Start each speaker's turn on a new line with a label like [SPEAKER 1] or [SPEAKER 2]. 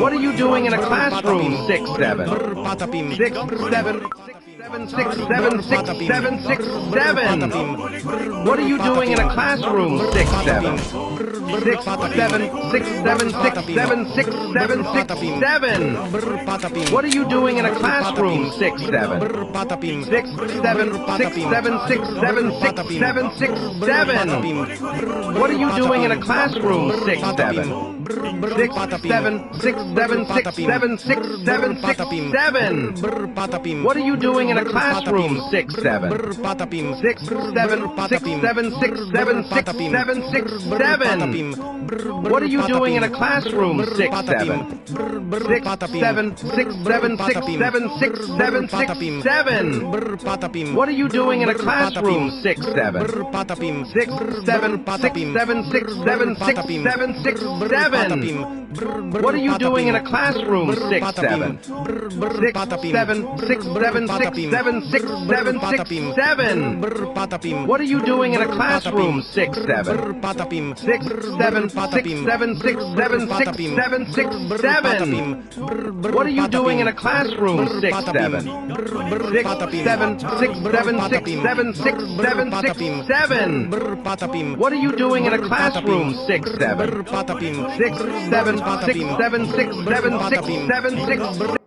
[SPEAKER 1] What are you doing in a classroom? 6 7 6 7 6 7 6 7 6 7 What are you doing in a classroom? 6 7 6 7 6 7 6 7 6 7 6 7 What are you doing in a classroom? 6 7 6 7 6 7 6 7 6 7 6 7 What are you doing in a classroom? 6 7 6 7 6 7 6 7 6 7 6 7 What are you doing in a classroom? 6 7 6 7 6 7 6 7 6 7 6 7 What are you doing in a classroom? 6 7 6 7 6 7 6 7 6 7 6 7 What are you doing in a classroom? 6 7 6 7 6 7 6 7 6 7 6 7 What are you doing in a classroom? 6 7 6 7 6 7 6 7 6 7 6 7 What are you doing in a classroom? 6 7 6 7 6 7 6 7 6 7 6 7 What are you doing in a classroom? 6 7 6 7 6 7 6 7 6 7 6 7 What are you doing in a classroom? 6 7 6 7 6 7 6 7 6 7 6